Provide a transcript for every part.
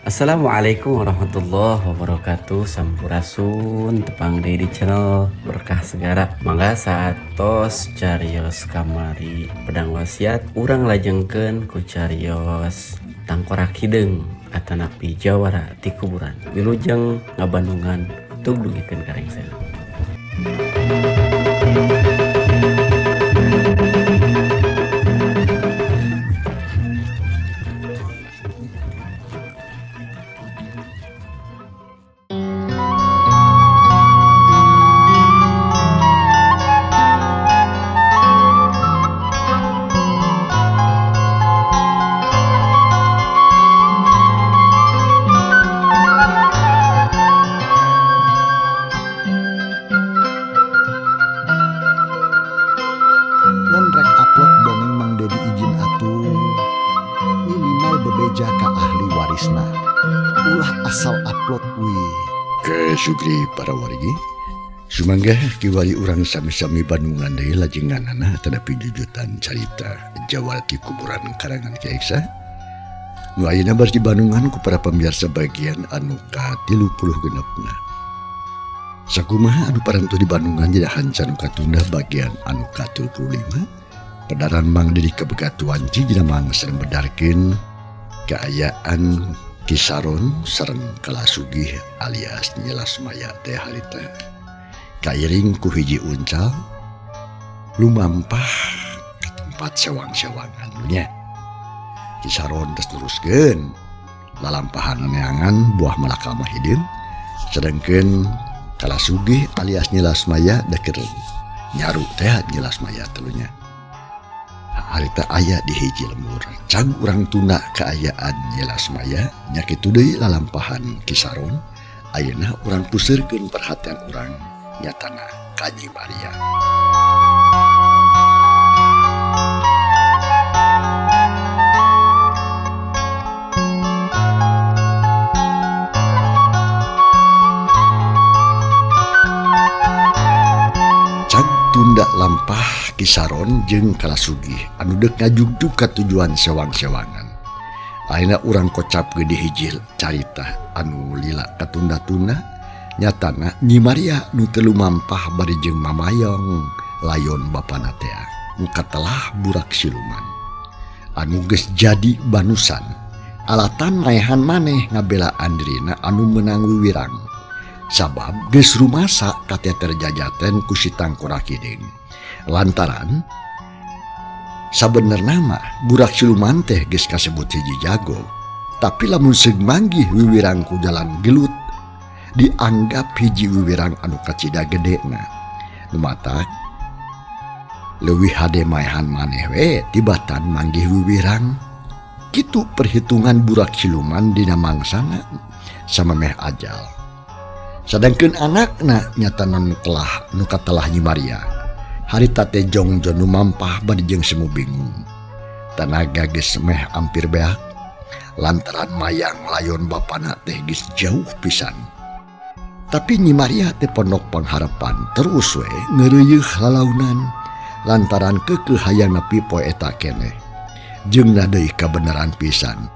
Assalamualaikum warahmatullahi wabarakatuh. Sampurasun tepang deui di channel Berkah Segara. Mangga satos carios kamari pedang wasiat urang lajengkeun ku carios tangkorak hideung atanapi jawara ti kuburan. Wilujeng ngabandungan tug dugikeun karengsena. Mun rek upload dongeng Mang Dedi izin atuh minimal bebeja ka ahli warisna ulah asal upload we Ke sugri para wargi sumangga kiwari urang sami-sami Bandungan deui lajenganana tadapi jujutan carita jawal ti kuburan karangan Ki Eksa nu ayeuna bar di Bandungan ku para pamiarsa bagian anu ka 30 genepna. Sakumaha anu parantu di Bandungan jadi hancan katunda bagian anu ka 35 pedaran Mang Dedi kebegatuan jijina mangsa bedarkeun keayaan Kisaron sareng Kalasugih alias Nyelas Maya teh harita kairing ku hiji uncal lumampah ke tempat sewang-sewangan nya. Kisaron terus teruskeun lalampahan neangan buah malaka mah hideung sedengkeun Kalasugih alias Nyelas Maya deker nyaru teh Nyelas Maya telunya. Harita aya di hiji lembur can urang tunda keayaan Nyelas Maya nya kitu deui lalampahan Kisaron ayeuna urang puseureun perhatian urang nyatana ka Nyi Maria. Tunda lampah Kisaron jeung Kalasugih anu deuk ngajugjug ka tujuan sewang-sewangan. Ayeuna urang kocap ge di hiji carita anu lila katunda-tunda nyatana Nyi Maria nu teu lumampah bari jeung mamayong layon bapana teh nu katelah burak siluman. Anu geus jadi banusan alatan maehan maneh ngabelaan dirina anu meunang wiwirang. Sabab geus rumasa kateter jajaten ku si tangkorak hideung. Lantaran sabenerna mah burak siluman teh geus kasebut hiji jago, tapi lamun seug manggih wiwirang ku jalan gelut dianggap hiji wiwirang anu kacida gedena. Lumatak leuwih hade maehan maneh we tibatan manggih wiwirang. Kitu perhitungan burak siluman dina mangsana samemeh ajal. Sedangkeun anakna nyatana nu katelah Nyi Maria harita teh jongjo nu mampah bari jeung semu bingung. Tanaga geus meh ampir beak lantaran mayang layon bapana teh geus jauh pisan. Tapi Nyi Maria teh pondok pangharapan terus we ngeureuyeuh lalaunan lantaran keukeuh hayang nepi poe eta keneh. Jeung deui kabeneran pisan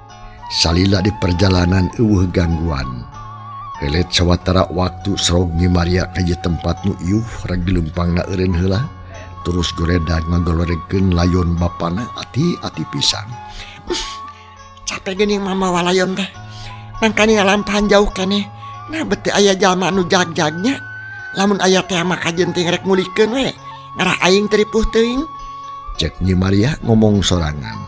salila di perjalanan eueuh gangguan. Helet sawatara waktu serog Nyi Maria ka tempat nu ieuh rek dilempangna eureun heula terus goredag ngagoloregkeun layon bapana ati-ati pisan. Capek geuning mamawa layon teh. Mangkani ngalampahan jauh keneh. Nah beuti aya jalma anu jag-jagnya. Lamun aya teh mah kajenting rek ngulikeun we. Ngarah aing teripuh teuing. Cek Nyi Maria ngomong sorangan.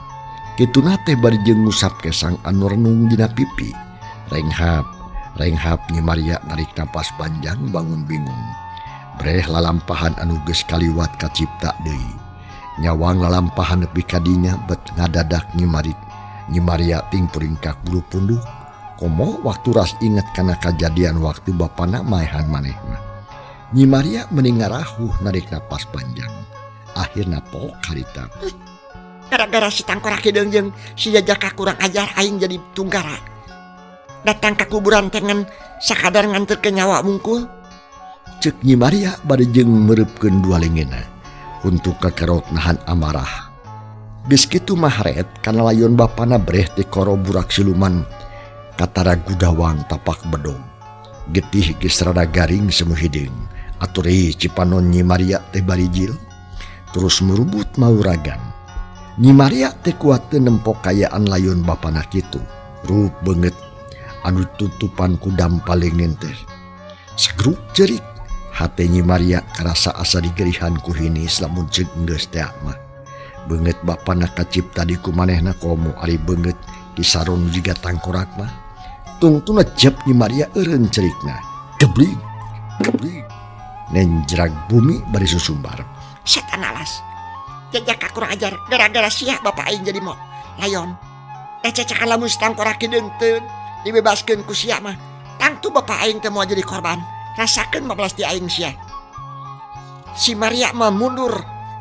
Kituna teh bari jeung ngusap kesang anu renung dina pipi. Renghap Nyi Maria narik napas panjang bangun bingung. Breh lalampahan anu geus kaliwat kacipta deui. Nyawang lalampahan nepi ka dinya bet ngadadak Nyi Maria ting puringkak bulu punduk. Komo waktu ras inget kana kajadian waktu bapana maehan manehna. Nyi Maria mending ngarahuh narik napas panjang. Akhirna pok harita. Gara-gara si tangkorak hideung jeung si jajaka kurang ajar aing jadi tunggara. Datang ke kuburan tengen sakadar nganterkeun nyawa mungkul. Cek Nyi Maria bari jeung meureupeun dua lengeuna untuk kakerot nahan amarah. Geus kitu mah haret kana layon bapana breh ti koro burak siluman katara gudawang tapak bedong. Getih geus rada garing semu hidung. Aturi Cipanon Nyi Maria teh barijil. Terus merubut mauragan. Nyi Maria teh kuat teu nempok kayaan layon bapana kitu. Rup beungeut anu tutupan ku dampalingin teh. Segruk cerik hate Nyi Maria karasa asa digerihan ku hinis lamun ceuk geus teh mah. Beungeut bapana kacipta di ku manehna komo ari beungeut disaron jiga tangkorak mah. Tungtuna jep Nyi Maria eureun cerikna. Gebling, gebling. Nenjrag bumi bari susumbar. Setan alas. Jajak kurang ajar gara-gara sia bapak aing jadi mau layon. Cececakan lamun tangkorak kideung teu dibebaskeun ku sia mah. Tangtu bapak aing teh moal jadi korban. Rasakeun 15 ti aing sia. Si Maria mah mundur.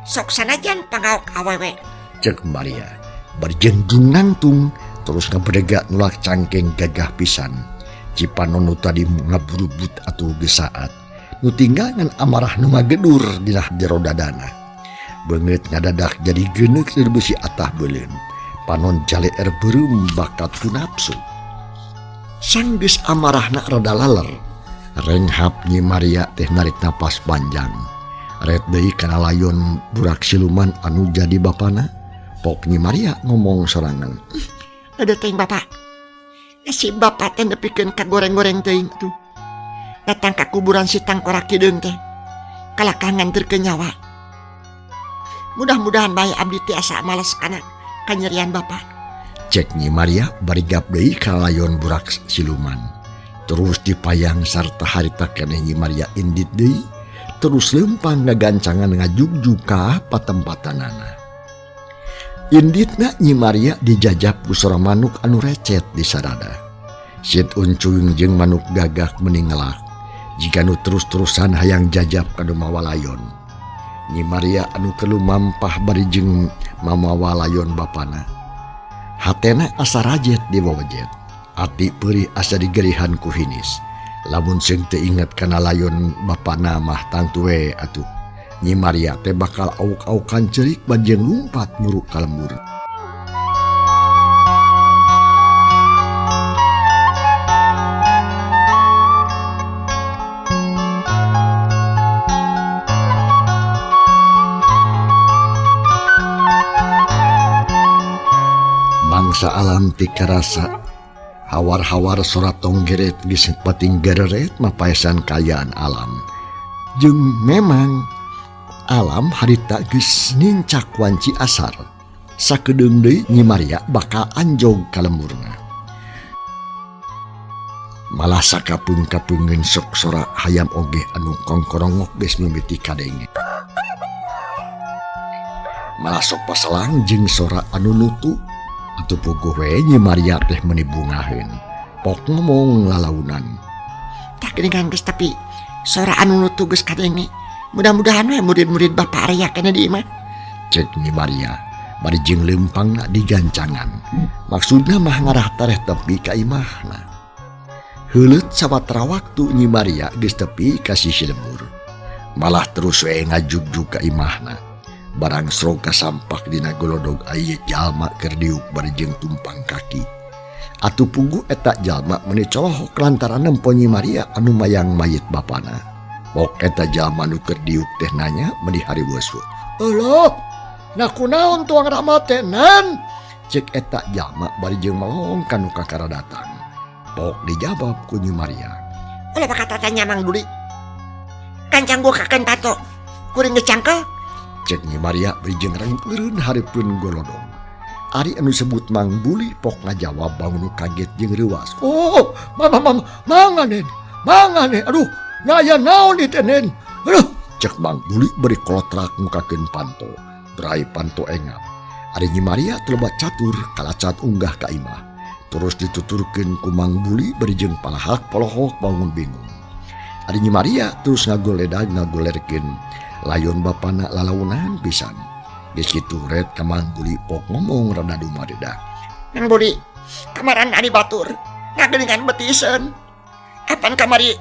Sok sanajan pangaok awewe. Cek Maria berjendung nangtung terus ngabedega nulak cangkeng gagah pisan. Cipanon nu tadi ngaburubut atuh geus saat nu tinggal ngan amarah nu ngagedur dina jero dadana. Beungeut ngadadak jadi geuneuk lir beusi atah beuleum. Panon jaleer beureum bakat ku nafsu. Sang geus amarahna rada laler. Renghap Nyi Maria teh narik napas panjang. Ret deui kana layon burak siluman anu jadi bapana. Pok Nyi Maria ngomong sorangan. Ada teuing bapak. Si bapak teh nepikeun ka goreng-goreng teuing tuh. Datang ka kuburan si tangkorak kideung teh. Kalakah nganterkeun nyawa. Mudah-mudahan bae abdi teh asa males kana kanyerian bapak. Cek Nyi Maria barigap deui ka layon burak siluman. Terus dipayang sarta harita keneh Nyi Maria indit deui. Terus lempang ngagancangan ngajugjug ka patempatanana. Inditna Nyi Maria dijajab ku sora manuk anu recet di sarada. Sit uncuing jeung manuk gagak meninggelak. Jika nu terus-terusan hayang jajab ka mawa layon. Nyi Maria anu kelu mampah bari jeung mamawa layon bapana. Hatena asa rajet di wawajet. Ati peurih asa digerihan ku hinis. Lamun seung teu inget kana layon bapana mah tangtu we atuh. Nyi Maria teh bakal auk-aukan cerik banjeng lumpat nyuruk ka lembur. Mangsa alam ti karasa hawar-hawar sorat tonggeret geus pating gereret mapaesan kayaan alam. Jeung memang alam harita geus nincak wanci asar. Sakedeung deui Nyi Maria bakal anjog ka lemurna. Malah sakapeung-kapeungeun sok sora hayam oge anu kongkorongok geus mimiti kadenge. Malah sok paselang jeung sora anu nutu atuh puguh we Nyi Maria teh meuni bungaheun. Pok ngomong lalaunan. Tak geuningan geus tapi sora anu nutu geus kadenge. Mudah-mudahan we murid-murid bapak area kena di imah. Cek Nyi Maria bari jeung leumpangna digancangan. Maksudna mah ngarah tareh tepi ka imahna. Heuleut sawatara waktu Nyi Maria geus tepi ka sisi lemur. Malah terus we ngajugjug ka imahna. Barang srog kasampak dina golodog aya jalma keur diuk bari jeung tumpang kaki. Atuh pugu eta jalma meuni colohok lantaran nempo Nyi Maria anu mayang mayit bapana. Pok eta jalma nu keur diuk teh nanya meuni hariweuseut. "Euloh, na kunaon tuang ramatenan?" Ceuk eta jalma bari jeung melong ka nu kakara datang. Pok dijawab ku Nyi Maria. Oleh bakal tanya Mang Duli. Kancang gua kaken tato. Kuring ngecangkel. Cek Nyi Maria bari jeung rangeureun hareupeun golodong. Ari anu sebut Mang Buli pok ngajawab bangun nu kaget jeung reuwas. "Oh, manganen. Aduh, naya naon ieu nen? Aduh," cek Mang Buli beri kolotrak mukakeun panto. Berai panto engap. Ari Nyi Maria telebat catur kalacat unggah ka imah. Terus dituturkeun ku Mang Buli beri jeung palahak polohok bangun bingung. Ari Nyi Maria terus ngagolerkeun layon bapana lalaunan pisan. Geus kitu ret ka Mang Buli pok ngomong rada dumadedak. Mang Buli, kamaran ari batur. Ngageuningan betiseun. Apan kamari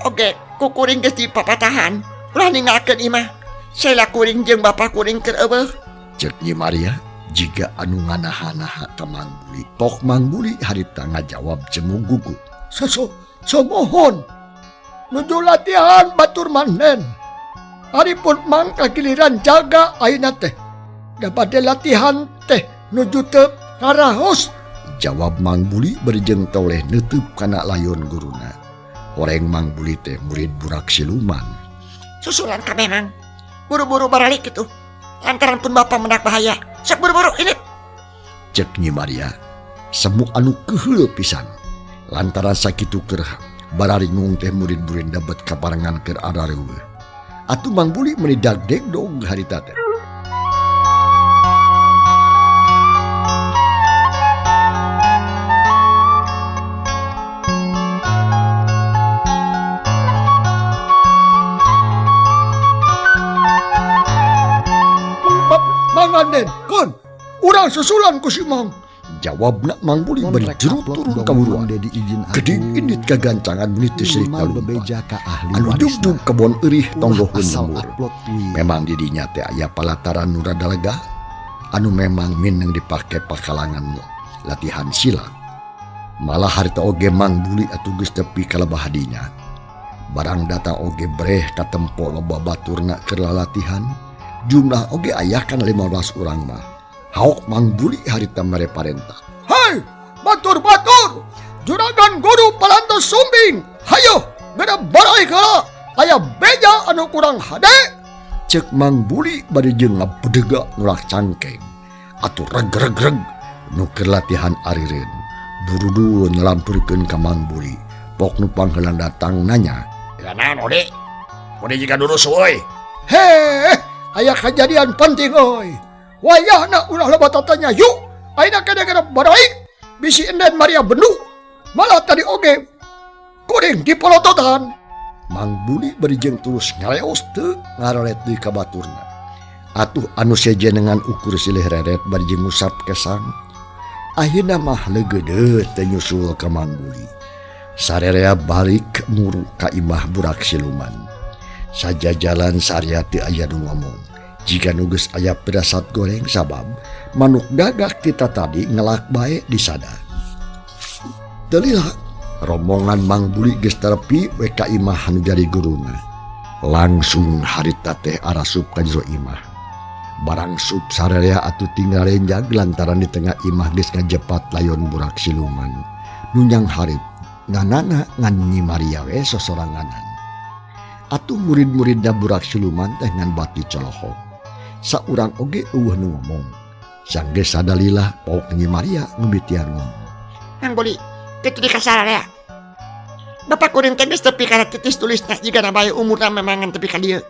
oge kukuring geus dipapatahan. Ulah ninggalkeun imah. Saela kuring jeung bapak kuring keur eueuh. Cek Nyi Maria Jika anu nganaha-naha ka Mang Buli, tok Mang Buli harita ngajawab cemu gugu. Mohon, nuju latihan batur manen. Haripun mang kagiliran jaga ayeuna teh. Dapat latihan teh nuju teu rarahos. Jawab Mang Buli berijeng toleh neutup kana layon guruna. Horeng Mang Buli teh murid burak siluman. Susulan ka memang. Buru-buru baralik itu. Lantaran pun bapak mendak bahaya. Sok buru-buru ini. Cek Nyi Maria, semu anu keheul pisan. Lantaran sakitu keur bararingung teh murid-murid dapat kaparangan keur arareueuh. Atuh Mang Buli meuni dagdeg dong harita teh. Manganen, kon, urang susulan ku si Mang. Jawab nak Mang Buli beri jerut turun kaburuan. Gede indit kagancangan menit Sri Kalumba. Anu dug-dug kebon eurih tonggohun lembur. Memang didinya teh aya palataran nu rada lega, anu memang mineng dipake pakalangan latihan silat. Malah harita oge Mang Buli atuh geus tepi kalebah hadinya. Barang datang oge breh katempo loba baturna keur latihan. Jumlah oge aya kan 15 urang mah. Haok Mang Buli harita mere parentah. Hai, batur-batur, juragan guru palantos sumbing. Hayo, gada barai kala, aya beja anu kurang hade. Cek Mang Buli bari jeung ngabedega nulak cangkeng. Atuh reg-reg-reg nu keur latihan arireun. Buru-buru nyelampurkeun ka Mang Buli. Pok nu pangheula datang nanya. Naon ode? Ode jika durus euy. Heh, aya kejadian penting euy. Wayahna ulah loba tatanya yuk. Aina kada-kada barai. Bisi enden Maria Bendu. Malah tadi oge kuring dipolototan. Mang Buli berijeng terus ngaleos teu ngarolet deui ka baturna. Atuh anu sejenengan ukur silih reret berijeng ngusap kesang. Ayeuna mah leugeudeut teh nyusul ka Mang Buli. Sarerea balik muru ka imah burak siluman. Saja jalan saria teu aya nu ngomong. Jika nugus aya pedasat goreng sabab manuk gagak kita tadi ngelak bae disada. Delilah rombongan Mang Buli geus terepi we ka imah anu jadi guruna. Langsung harita teh arasup ka jero imah. Barang sup sarerea atuh tinggal renjag lantaran di tengah imah geus ngajepat layon burak siluman. Nunyang harit nganana ngan Nyi Maria we sosoranganan. Atuh murid-muridna burak siluman teh ngan bati colohok. Saurang oge eueuh nu ngomong. Sanggeus sadalilah pauk Nyi Maria ngembitian ngomong. Mang Buli, kitu di kasararea. Bapak kuring teh geus tepi kana titis tulisna jigana bae umurna memangan tepi ka dieu.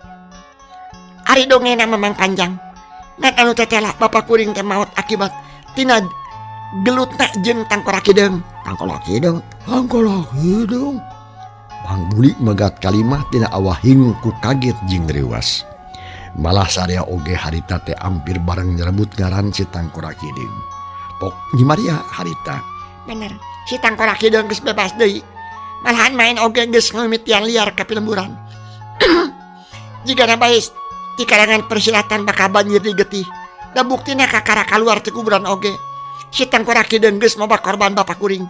Ari dongena memang panjang. Ngan anu tetela bapak kuring teh maot akibat tina gelutna jeung tangkorak hideung. Tangkorak hideung. Mang Buli megat kalimat tina awahing ku kaget jeung riwas. Malah saria oge harita teh ampir bareng nyerebut ngaran si tangkorak hideung. Pok Nyi Maria harita. Bener, si tangkorak hideung geus bebas deui. Malahan main oge geus ngamimitian liar ka pilemburan. Jigana bae di kalangan persilatan bakal banjir di getih. Da buktina kakara kaluar ti kuburan oge. Si tangkorak hideung geus moba korban bapak kuring.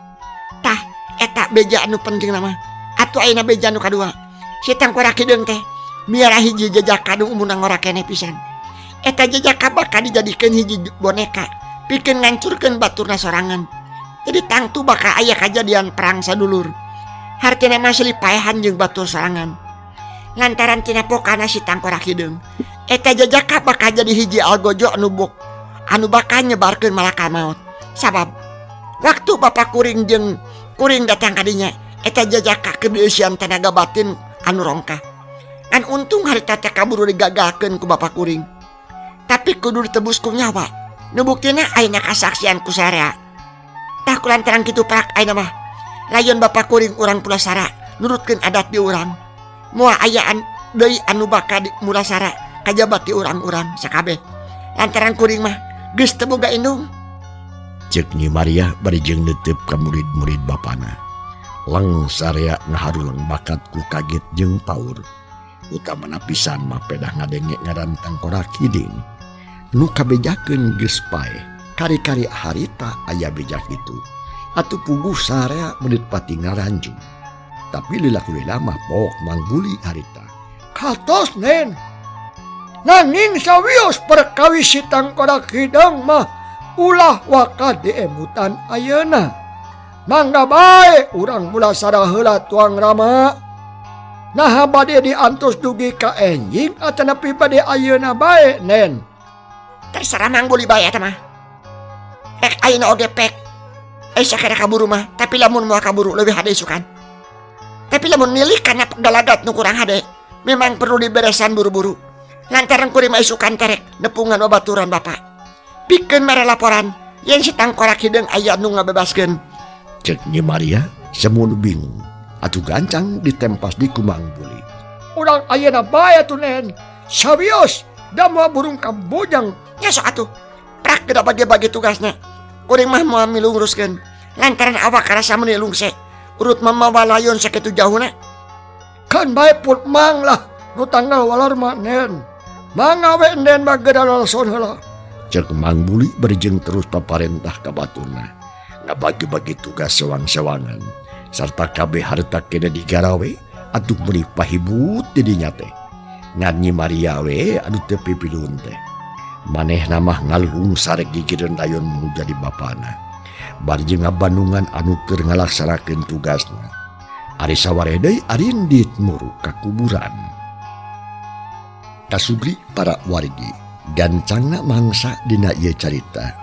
Tah, eta beja anu penting nama. Atuh ayeuna beja anu kadua. Si tangkorak hideung teh miara hiji jejaka nu umurna ngora keneh pisan. Eta jejaka bakal dijadikeun hiji boneka pikeun ngancurkeun baturna sorangan. Jadi tangtu bakal aya kajadian perang sadulur. Hartina mah silih paehan jeung batur sorangan. Lantaran tina pokana si tangkorak hideung, eta jejaka bakal jadi hiji algojo anu bakal nyebarkeun malaka maut. Sabab waktu bapak kuring jeung kuring datang ka dinya, eta jejaka kebeisian tenaga batin anu rongkah. Kan untung harita teh kaburu digagalkeun ku bapak kuring. Tapi kudu ditebus ku nyawa. Nu buktina ayeuna kasaksian ku sarea. Tah kulantaran kitu prak ayeuna mah layon bapak kuring urang pulasara nurutkeun adat di urang. Moal ayaan deui anu bakal mulasara kajabat di urang-urang sakabeh. Lantaran kuring mah geus teu boga indung. Cek Nyi Maria barijeng neuteup ka murid-murid bapana. Lang sarea ngaharulang bakat ku kaget jeung paur. Utamana pisan mah pedah ngadenge ngaran tangkorak hideung. nu kabejakeun geus pae kari-kari harita aya bejak itu atuh puguh sarea menit pati ngaranjung. Tapi lilaku lama pok mangguli harita katos nen nanging sawios perkawis si Tangkorak Hideng mah ulah waka diemutan ayeuna. Mangga bae urang mula saraheula tuang Rama. Nah bade diantos dugi ka enjing atanapi bade ayeuna bae nen. Terserah mangguli bae eta mah. Rek ayeuna oge pek. Sakira kaburu mah, tapi lamun moal kaburu leuwih hade isukan. Tapi lamun nilih kana galagat nu kurang hade, memang perlu diberesan buru-buru. Lantaran kuring mah isukan terek nepungan babaturan Bapak. Pikeun mere laporan yen si Tangkorak Hideng aya nu ngabebaskeun. Cek Nyi Maria semun bingung atuh gancang ditempas di kumang buli. Urang ayeuna bae atuh nen. Sawios da moal burung kambojang. Nya sok atuh. Prak geura bagi-bagi tugasna. Kuring mah moal miluruskeun. Lantaran awak karasa meuni lungse. Urut mamawa layon sakitu jauhna. Kan bae put mang lah nu tanggal walar mah nen. Mangawe nen mah geura lalason heula. Cek Mang Buli berjeng terus paparentah ka baturna ngabagi-bagi tugas sewang-sewangan sarta kabeh harta kena digarawe atuh meuli pahibut di dinya teh. Ngan Nyi Maria we anu teu pipilun teh. Manehna mah ngalung sarek gigireun dayon nu jadi bapana. Bari jeung ngabandungan anu keur ngalaksanakeun tugasna. Ari saware deui arindit muru ka kuburan. Kasubri para wargi gancangna mangsa dina ieu carita.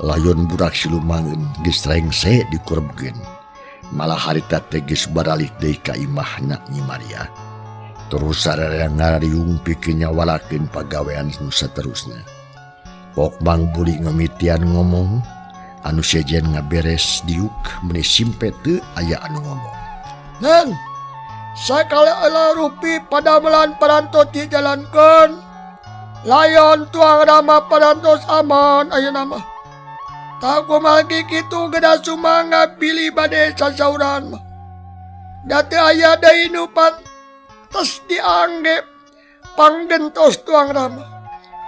Layon burak silumangeun geus rengse dikurebkeun. Malah harita teh geus baralik deui ka imahna Nyi Maria. Terus sararea ngariung pikeun nyawalakeun pagawean nu saterusna. Pok Mang Buli ngemitian ngomong anu sejen ngaberes diuk meuni simpe teu aya anu ngomong. Nen, sakali ela rupi padamelan parantos dijalankeun. Layon tuang Rama parantos aman ayeuna mah. Tak kumalgi kitu geda sumangga pilih bade sasauran mah. Date aya deui nu pantes dianggep panggentos tuang Rama.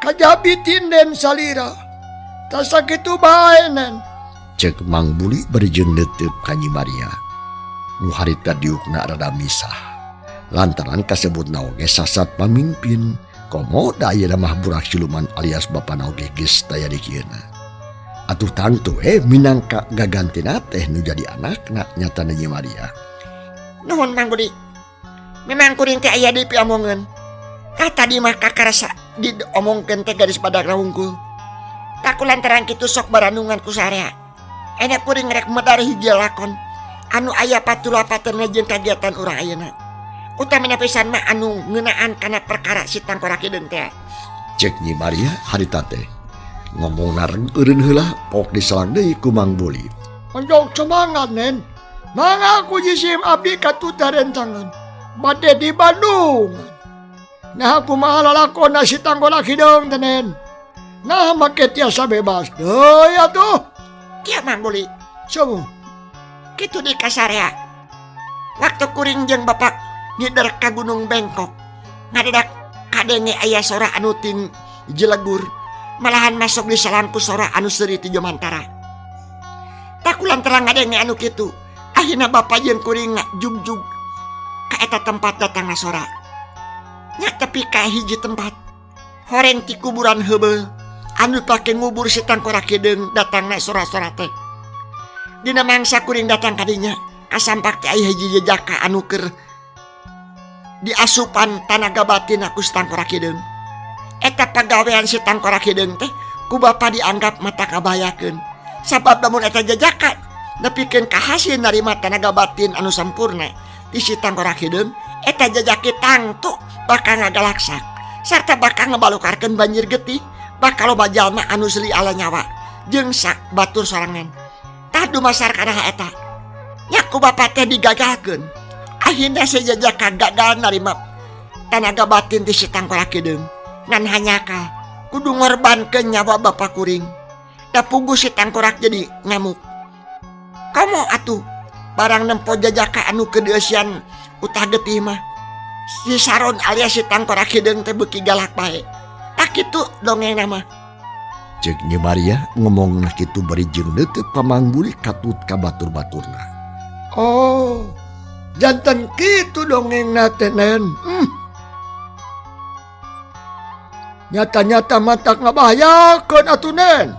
Kajabi tinden salira. Tak sakitu bae nen. Cek Mang Buli berjeng netep ka Nyi Maria. Nu harita diukna rada misah. Lantaran kasebutna oge sasat pamimpin. Komo da ayeuna mah burak siluman alias bapana oge geus taya di kieuna. Atuh tangtu minangka gagantina teh nu jadi anakna nyatana Nyi Maria. Nuhun Mang Budi. Memang kuring teh aya di piamongeun. Kata di mah kakarasa diomongkeun teh gadis pada raungkul. Tak kulantaran kitu sok baranungan ku sarea. Enak kuring rek medar hiji lakon anu aya patulapateuna jeung kagiatan urang ayeuna. Utamina pisan mah anu ngeunaan kana perkara si Tangkorak Hideng teh. Cek Nyi Maria harita teh ngomong nareng eureun heula pok diselang deui ku Mang Buli. Onjok semangat nen. Mangga aku jisim abdi katuta rencangan. Bade di Bandung. Nah aku mah lalakonna si Tangkorak Hideng teh nen. Nah make tiasa bebas. Deui atuh. Kieu Mang Buli. Sabu. Kitu di kasarea. Waktu kuring jeung bapak ngider ka Gunung Bengkok. Ngadadak kadenge aya sora anu ting jelegur. Malahan masuk di salangku sora anu seuri ti Jomantara. Tak kulantaran ngadenge anu kitu. Akhirna bapak jeung kuring jugjug ka eta tempat datangna sora. Nya tepi ka hiji tempat. Horeng ti kuburan heubeul anu pake ngubur si Tangkorak Hideng datangna sora-sora teh. Dina mangsa kuring datang ka dinya, kasampak teh aya hiji jejaka anu keur diasupan tanaga batin aku si Tangkorak Hideng. Eta pagawean si Tangkorak Hideng teh ku bapa dianggap mata kabayakeun. Sabab lamun eta jejaka nepikeun kahasil narima tanaga batin anu sampurna ti si Tangkorak Hideng, eta jejaki tangtu bakal ngagalaksak sarta bakal ngebalukarkeun banjir getih, bakal loba jalma anu seuli ala nyawa jeung sak batur sorangan. Tah dumasar kana eta. Nya ku bapa teh digagalkeun. Akhirna si jejaka gagal narima tanaga batin ti si Tangkorak Hideng. Ngan hanyaka kudu ngorbankeun nyawa bapa kuring. Da puguh si Tangkorak jadi ngamuk. Komo atuh barang nempo jejaka anu kedeosian utah getih mah. Si Saron alias si Tangkorak Hideng teh beuki galak bae. Tak kitu dongengna mah. Cek Nyi Maria ngomong nah kitu bari jeung neuteup pamangbuli katut ka batur-baturna. Oh, janten kitu dongengna teh Nen. Nyata-nyata matak ngabahayakeun atuh Nen.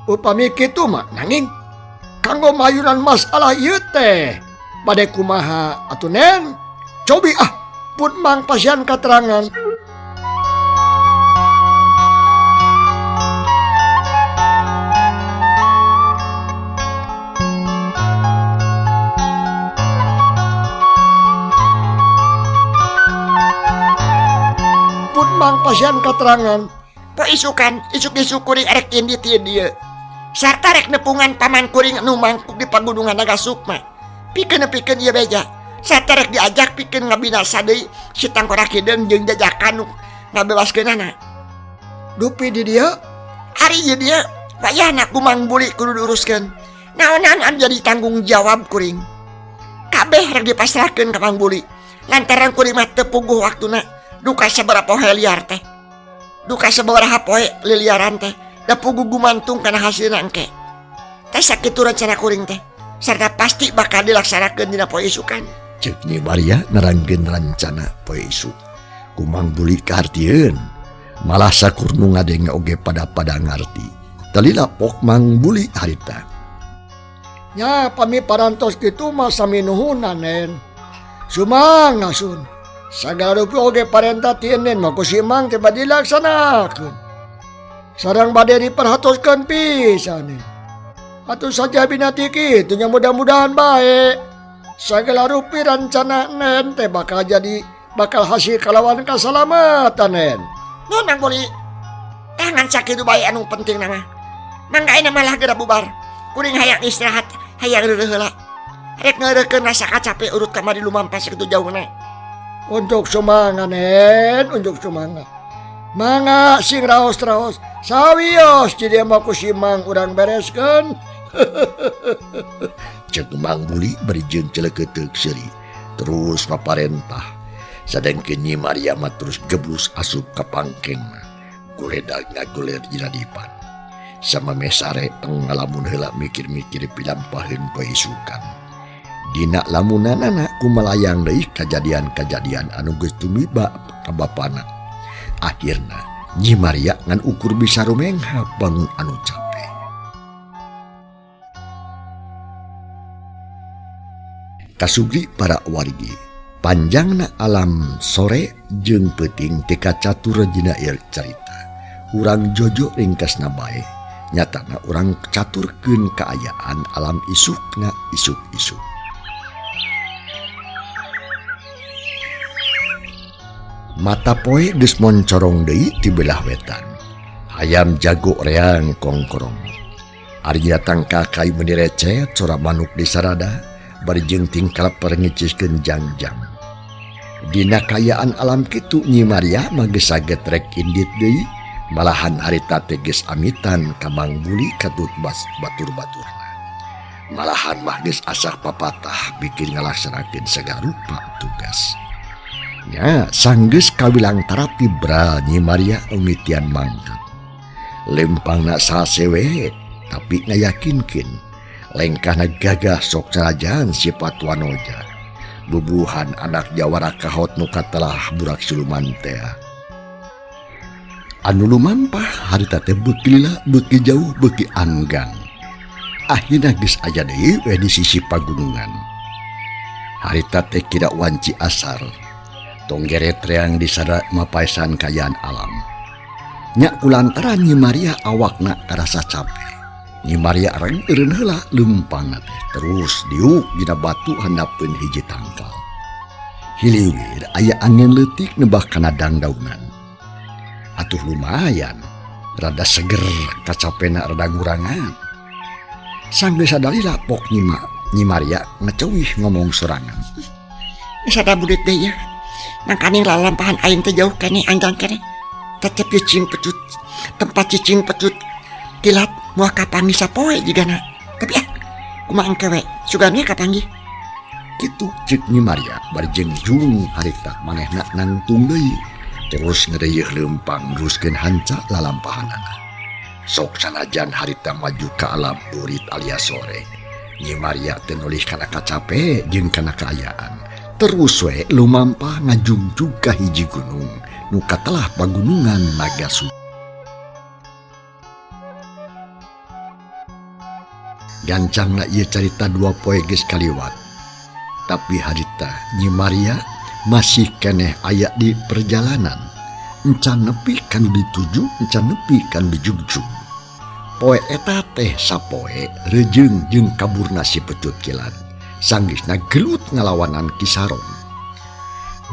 Upami kitu mah nanging kanggo mayunan masalah ieu teh bade kumaha atuh Nen? Cobi pun mang pasian katerangan. Mang pasian katerangan. Po isukan, isuk-isuk kuring erek indi ti dieu. Sarta rek nepungan paman kuring anu mangkuk di pagunungan Naga Sukma. Pikeun ieu beja. Sarta rek diajak pikeun ngabinasa deui si Tangkorak Hideung jeung jajakan nu ngabebaskeunana. Dupi di dieu, Ari ieu dieu, payahna ku Mang Buli kudu diuruskeun. Naonan anu jadi tanggung jawab kuring. Kabeh rek dipasrahkeun ka Mang Buli. Lantaran kuring mah teu puguh waktuna. Duka sabaraha poe liar teh. Duka sabaraha poe liliaran teh. Da pugu gumantung kana hasilna engke. Teh sakitu rencana kuring teh. Sarta pasti bakal dilaksanakeun dina poe isukan. Cek Nyi Maria nerangkeun rencana poe isuk. Ku Mang Buli kahartieun. Malah sakurnu ngadenge oge pada ngarti. Talila pok Mang Buli harita. nya pami parantos kitu mah sami nuhunna Nen. Sumang nasun. Sagala rupi oge parenta tienen mah ku si Mang teh bade dilaksanakeun. Sareng bade diperhatoskeun pisan. Atuh saja binati kitu nya mudah-mudahan bae. Sagala rupi rencana Nen teh bakal hasil kalawan kasalamatan Nen. Nun Mang Buli. Tangan sakitu bae anu penting nama. Mangga malah geura bubar. Kuring hayang istirahat, hayang reureuh heula. Rek ngeureukkeun rasa kacape urut kamari lumampas kitu jauhna. Untuk sumanga Nen, untuk sumanga. Mangga sing raos-raos, sawios jadi mah ku si Mang urang bereskeun. Cek Mang Buli bari jeung celeukeut seuri. Terus paparentah. Sadengkeun Nyi Maria mah terus geblus asup ka pangkengna. Guledag ngaguler dina dipan. Samame sare ngalamun heula mikir-mikir pilampaheun poe isukan. Dina lamunanana kumalayang deui kajadian-kajadian anu geus tumiba ka bapana. Akhirna Nyi Maria ngan ukur bisa rumengha bangun anu capek. Kasugri para wargi, panjangna alam sore jeung peuting teka catur dina ieu carita. Urang jojo ringkasna bae, nyatana urang caturkeun kaayaan alam isukna isuk-isuk. Mata poe geus moncorong deui ti belah wetan. Hayam jago reang kongkorong. Ari datang ka kayu meuni recet sora manuk di sarada bari jeung tingkal perengiciskeun jangjang. Dina kayaan alam kitu Nyi Maria mah geus saged rek indit deui, malahan harita teh geus amitan ka Mang Buli katut batur-baturna. Malahan mah geus asah papatah bikin ngalaksanakeun sagala rupa tugas. Nya sanggeus kawilang tarapi bra Nyi Maria umitian mangkat. Lempangna sasewe tapi ngayakinkeun lengkahna gagah sok sarajan sifat wanoja. Bubuhan anak jawara kahot nu katelah burak siluman teh. Anu lumampah harita teh beuki lila, beuki jauh, beuki anggang. Akhirna geus aya deui we di sisi pagunungan. Harita teh kira wanci asar. Tonggeret reang disada mapaesan kayaan alam. Nya kulantaran Nyi Maria awakna karasa capek. Nyi Maria eureun heula leumpangna teh terus diuk dina batu handapkeun hiji tangkal. Hiliwir aya angin leutik nebah kana dangdaunan. Atuh lumayan, rada seger kacapena rada ngurangan. Sanggeus sadalila pok Nyi Maria ngeceuwih ngomong sorangan. Sada budet deui ya. Nangkaning lalampahan aing teh jauh kene anjang kene. Tetep cicing pecut, tempat cicing pecut. Tilat moal kapanggih sapoe jigana. Tapi kumaha engke we, sugana kapanggih. Kitu ceuk Nyi Maria bari jeung jung harita manehna nangtung deui. Terus ngeureuyeuh leumpang neruskeun hanca lalampahanana. Sok sanajan harita maju ke alam burit alias sore. Nyi Maria tenulih kana kacape jeung kana kaayaan. Terus we lumampah ngajungjung ka hiji gunung nu katelah pagunungan Nagasubra. Gancangna ieu carita 2 poe geus kaliwat. Tapi harita Nyi Maria masih keneh aya di perjalanan. Encan nepi kan dituju, encan nepi kan dijugjug. Poe eta teh sapoe rejeung jeung kaburna si Pecut Kilat. Sanggeusna gelut ngalawanan Kisaron.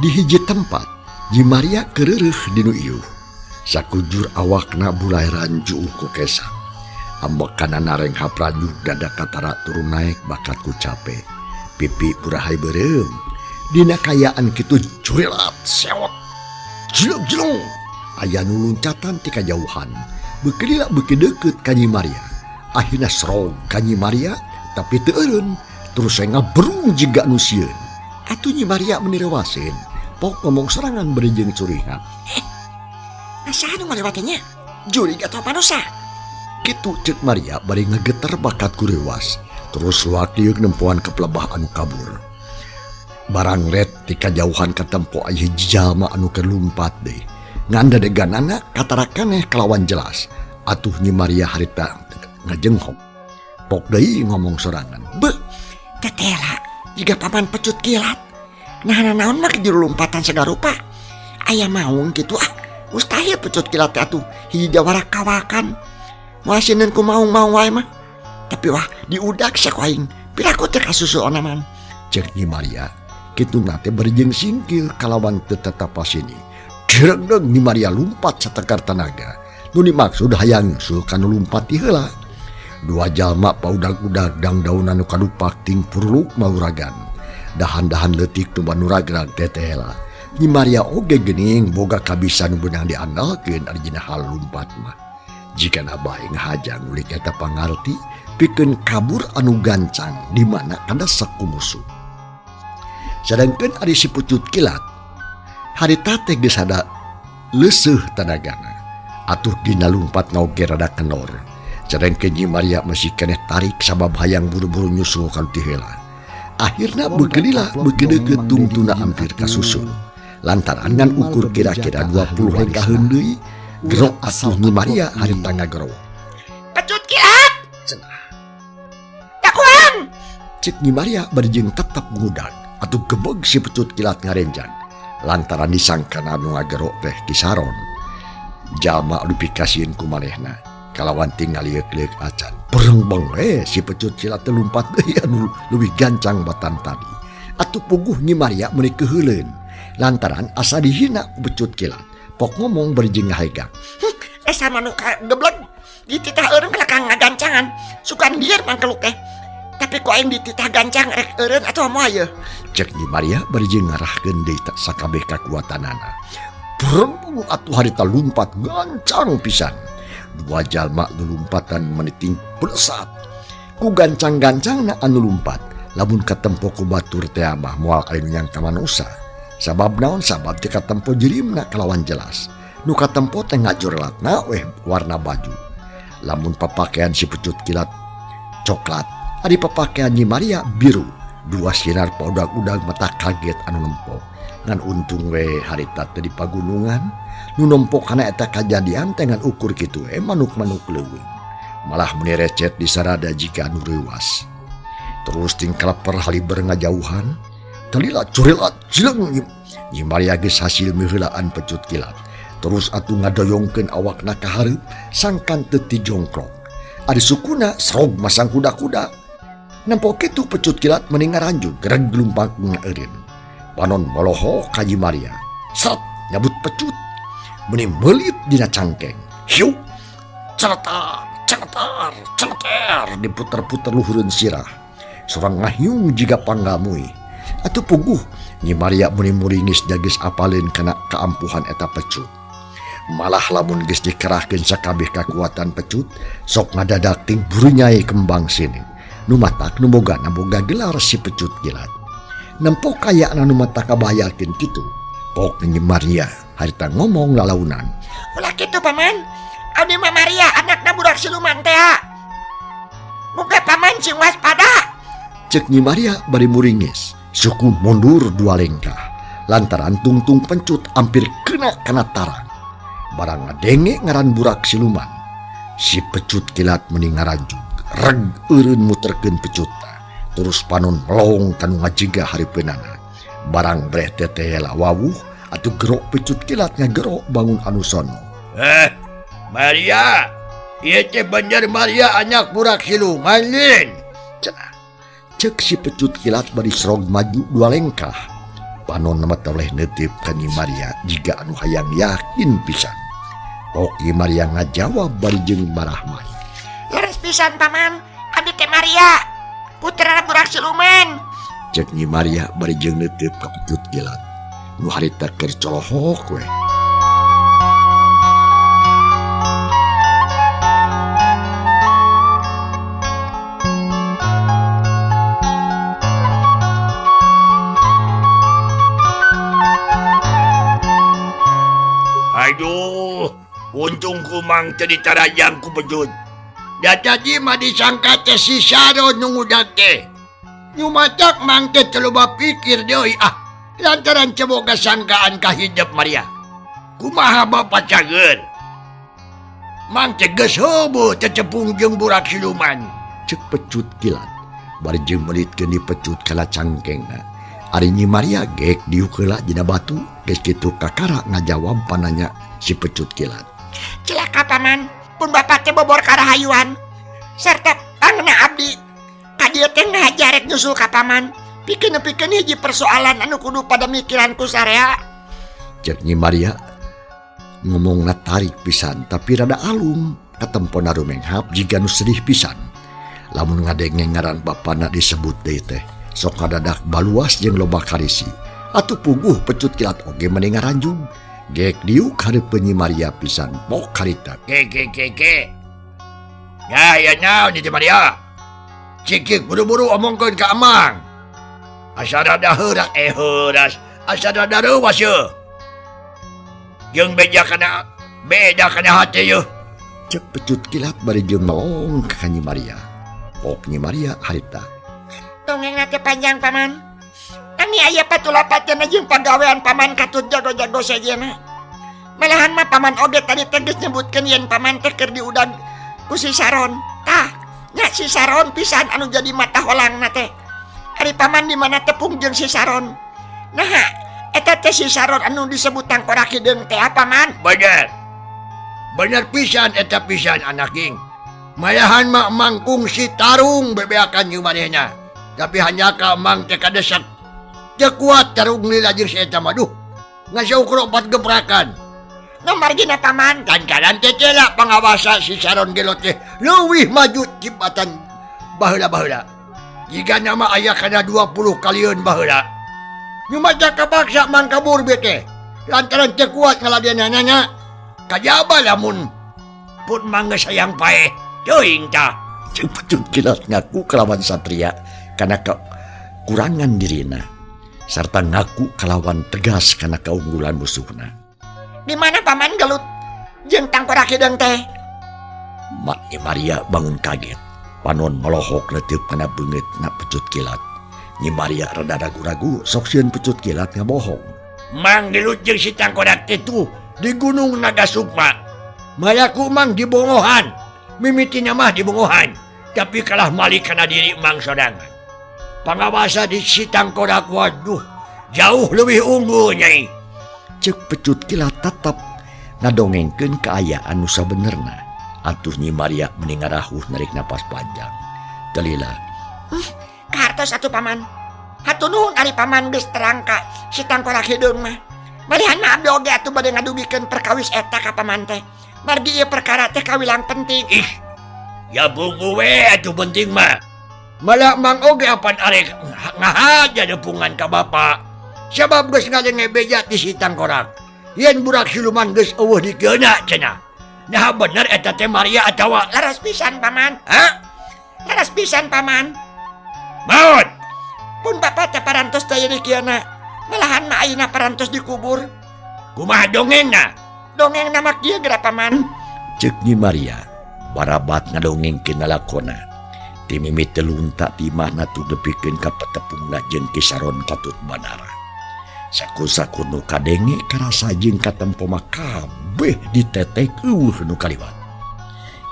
Di hiji tempat Nyi Maria keureuh dinu ieuh. Sakujur awakna bulai ranju ku kesang. Ambekanna nareng hapraju dada katara turun naik bakat ku cape. Pipi purahay beureum. Dina kayaan kitu curelat sewot. Jilung-jilung. Aya nu loncatan ti kajauhan. Bekelila beuki deukeut ka Nyi Maria. Akhirna srog ka Nyi Maria tapi teu eureun. Terus saya ngaberung jiga nu sieun. Atuh Nyi Maria menirewaseun. Pok ngomong serangan berejeung curihan. Asa nu malewatnya? Jurig atau panosa? Kitu ceuk Maria bari ngageter bakat ku rewas. Terus luak liuk nempuan ke pelebah anu kabur. Barang ret ti kajauhan katempo aya hiji jalma anu keur lumpat deui. Ngan dadeganana katarakaneh kelawan jelas. Atuh Nyi Maria harita ngajenghok. Pok deui ngomong sorangan. Beuh, tetela jika paman Pecut Kilat. Nah naon mah juru lompatan sagarupa. Aya maung kitu mustahil Pecut Kilat atuh hiji jawara kawakan. Moal sineun ku maung-maung wae mah. Tapi wah diudak saku aing. Piraku teh kasusu onaman. Ceuk Nyi Maria, kitu nate berjeng singkil kalawan teu tetapa sini. Direngdeng Nyi Maria lumpat satekar tenaga. Nu dimaksud hayang nyusul kanu lumpat ti heula. 2 jalma paudag-udag dang daun anu kadupak ting purluk mauragan. Dahan-dahan leutik nu manuragrag tetela. Nyi Maria oge geuning boga kabisa nu beunang diandalkeun arjina hal lumpat mah. Jika bae ngahajang ulik eta pangarti pikeun kabur anu gancang di mana ada saku musuh. Sedangkeun ari si Pecut Kilat harita teh geus ada leuseuh tenagana. Atuh dina lumpat ngaoge rada kenor. Sedangkeun Nyi Maria masih keneh tarik sabab hayang buru-buru nyusul ka ti heula. Akhirna beugelilah beuki deukeut tungtuna hampir kasusul. Lantaran ngan ukur kira-kira 20 hengkaheun deui. Gerok atuh Nyi Maria harita ngagerok. Pecut Kilat! Cenah. Dakuan! Cik Nyi Maria berjeng tetap ngudag. Atuh gebeg si Pecut Kilat ngarenjang. Lantaran disangkana anu ngagerok teh Kisaron. Jalma dipikasieun ku manehna. Kalawan tinggal liek-liek acan. Berengbeng si Pecut Kilat teh lumpat deui anu leuwih gancang batan tadi. Atuh puguh Nyi Maria meuni keheuleun. Lantaran asa dihina ku Pecut Kilat. Pok ngomong berjeng ngahega. Esa manu geblek. Dititah eureun kelakang ngagancangan. Sukan lieur mangkeluk teh. Tapi kok aing dititah gancang rek eureun atuh moal ieu. Cek Nyi Maria berjeng ngarahkeun deui sakabeh kakuatanana. Berembung atuh harita lumpat gancang pisan. 2 jalma nu lumpatan meniting pelesat. Ku gancang-gancangna anu lumpat. Lamun katempo ku batur teh mah moal aya nu nyangka manosa. Sabab naon sabab teu katempo jirimna kalawan jelas. Nu katempo teh ngajorelatna weh warna baju. Lamun papakean si Pecut Kilat coklat, ari papakean Nyi Maria biru. 2 sinar paudag-udag mata kaget anu nempok. Ngan untung we harita teh di pagunungan. Nu nempok kana eta kajadian teh ngan ukur kitu manuk-manuk leuweung. Malah meni recet disarada jika anu reuwas. Terus ting kaleper haliber ngajauhan. Talila curelat jileng Nyi Maria geus hasil miheulaan Pecut Kilat. Terus atuh ngadoyongkeun awakna ka hareup sangkan teu ti jongkrok. Ari sukuna srog masang kuda-kuda. Nampok kitu Pecut Kilat meuni ngaranjug gereg lumpang eureun. Panon moloho ka Nyi Maria. Sret nyabut Pecut. Meuni meulit dina cangkeng. Hiu. Celetar, celetar, celeter diputer-puter luhureun sirah. Sorang ngahiung jiga panggamui. Atuh puguh Nyi Maria muni muringis geus apaleun kana kaampuhan eta Pecut. Malah lamun geus dikerahkeun sakabeh kakuatan Pecut, sok ngadadak ting buru nyai kembang sini. Nu matak nu bogana boga gelar si Pecut Kilat. Nempok kayana nu mata kabayakeun kitu. Pok Nyi Maria harita ngomong lalaunan. Ulah kitu paman. Abdi mah Maria anakna budak siluman teh. Muga paman sing waspada. Cek Nyi Maria bari muringis. Suku mundur 2 lengkah. Lantaran tungtung pencut hampir kena tarang. Barang ngadenge ngaran burak siluman. Si pecut kilat meni ngaranjug. Reg eureun muterkeun pecutna. Terus panon melong kanu ngajiga haripeunana. Barang breh teteh wawuh atuh gerok pecut kilat ngagerok bangun anu sono. Maria, ieu teh bener Maria anak burak siluman lin. Cenah. Cek si pecut kilat bari serog maju 2 lengkah. Panon nama toleh neuteup ka Nyi Maria jiga anu hayang yakin pisan. Pok Nyi Maria ngajawab bari jeung marah mah. Leres pisan paman, abdi teh Maria, putra budak siluman. Cek Nyi Maria bari jeung neuteup ka pecut kilat. Nu harita keur colohok we. Aduh, untung kumang tadi tarayang ku bejut. Da tadi mah disangka teh si Saron nungudag teh. Nyumacak mang teh teloba pikir deui lantaran ceboga sangkaan ka hidep Maria. Kumaha bapak cager? Mang teh geus heubuh tecepung jeung burak siluman. Cek pecut kilat bari jeung melitkeun di pecut kala cangkengna. Ari Nyi Maria gek diuk heula dina batu geus kitu kakara ngajawab pananya si pecut kilat. Cilaka paman, pun bapak teh bobor karahayuan. Sarta pangna abdi kadieu teh ngajarek nyusul ka paman. Pikeun hiji persoalan anu kudu pada mikiranku sarea. Cek Nyi Maria ngomongna tarik pisan tapi rada alum katempona rumenghap jiga nu sedih pisan. Lamun ngadenge ngaran bapana disebut deui teh sok kadadak baluas jeung loba karisi. Atuh puguh pecut kilat oge meni ngaranjung. Gek diuk hareupeun Nyi Maria pisan pok harita. Ke. Ya naon ieu Maria? Cikik buru-buru omongkeun ka Amang. Asa rada heuras, asa rada reuwas yeuh. Jeung beda kana hate yeuh. Cek pecut kilat bari jeung melong ka Nyi Maria. Pok Nyi Maria harita. Dongeng teh panjang paman. Ani aya patulapateuna jeung pagawean paman katut jago-jago sajana. Malahan mah paman oge tadi teh geus nyebutkeun yen paman teh keur diudag ku si Saron. Tah, nya si Saron pisan anu jadi mata holangna teh. Ari paman di mana tepung jeung si Saron. Nah, eta teh si Saron anu disebut Tangkorak Hideung teh paman. Bener pisan eta pisan anak king. Malahan mah mangkung si tarung bebeakan jeung manehna. Tapi hanya ka mang teh kadesak. Teu kuat tarung lila jeung si eta mah duh. Ngasaukro 4 gebrakan. Nomor gina paman. Dan kanan teh lah pangawasa si Saron gelo teh leuwih maju cibatan baheula-baheula. Jika nama ayah kana 20 kalian baheula. Nyumaca kabaksa mang kabur bete. Lantaran teu kuat ngaladenana. Kajaba lamun pun mangga sayang paeh. Teuing tah. Cek pecut kilat ngaku kelawan satria karena kekurangan dirina. Serta ngaku kalawan tegas karena keunggulan musuhna. Di mana paman gelut jeung Tangkorak Hideung teh? Mak Nyi Maria bangun kaget. Panon melohok leteup kana beungeut na pecut kilat. Nyi Maria rada ragu-ragu sok sieun pecut kilat ngabohong. Mang gelut jeung si Tangkorak teh tuh di Gunung Nagasukma. Malaku mang di Bongohan. Mimitina mah di Bongohan. Tapi kalah malik kana diri mang sodangan. Pangawasa di si Tangkorak waduh jauh lebih unggul nyai. Cek pecut kilat tetap ngadongengkeun kaayaan nu sabenerna. Atuh Nyi Maria mending ngarahuh narik napas panjang. Telila. Kahartos atuh paman. Hatur nuhun ari paman geus terang ka si Tangkorak Hideung mah. Balihan mah abdi oge atuh bade ngadugikeun perkawis eta ka paman teh. Margi ieu perkara teh kawilang penting. Ya bungu we atuh penting mah. Malah mang oge apan arek ngahaja depungan ka bapa. Sabab geus ngadenge beja ti si Tangkorak. Yen burak siluman geus eueuh dikeuna cenah. Nah bener eta teh Maria atawa Laras pisan paman. Laras pisan paman. maut. Pun bapak teh parantos daya di kiana. Malahan mah ayeuna parantos dikubur. Kumaha dongengna? Dongeng nama kieu geura paman. Cek Nyi Maria barabat ngadongeng kinalakona ti mimit telunta timah natu depikeun ka patepungna jeung Kisaron patut banara. Saku-saku nu kadenge karasa jeung katempo mah kabeh ditetek eueuh nu kaliwat.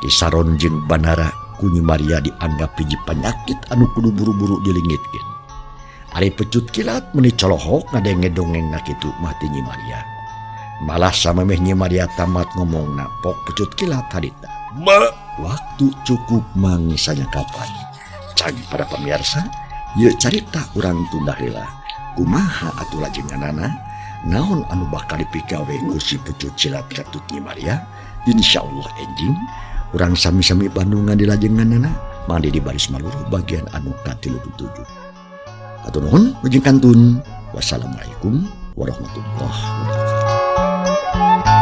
Kisaron jeung banara ku Nyi Maria dianggap hiji panyakit anu kudu buru-buru dilingitkeun. Ari pecut kilat meuni colohok ngadenge dongengna kitu mah ti Nyi Maria. Malah samemeh Nyi Maria tamat ngomongna pok pecut kilat hadita. Waktu cukup mangisanya kapan. Cagi para pemirsa, ye carita urang tunda heula. Kumaha atuh lajenganana naon anu bakal dipigawe ku si pecut kilat katut Nyi Maria. Insyaallah enjing urang sami-sami bandungan di lajenganana mangdi di baris maluru bagian anu ka-37. Atur nuhun ujung kantun. Wassalamualaikum warahmatullahi wabarakatuh.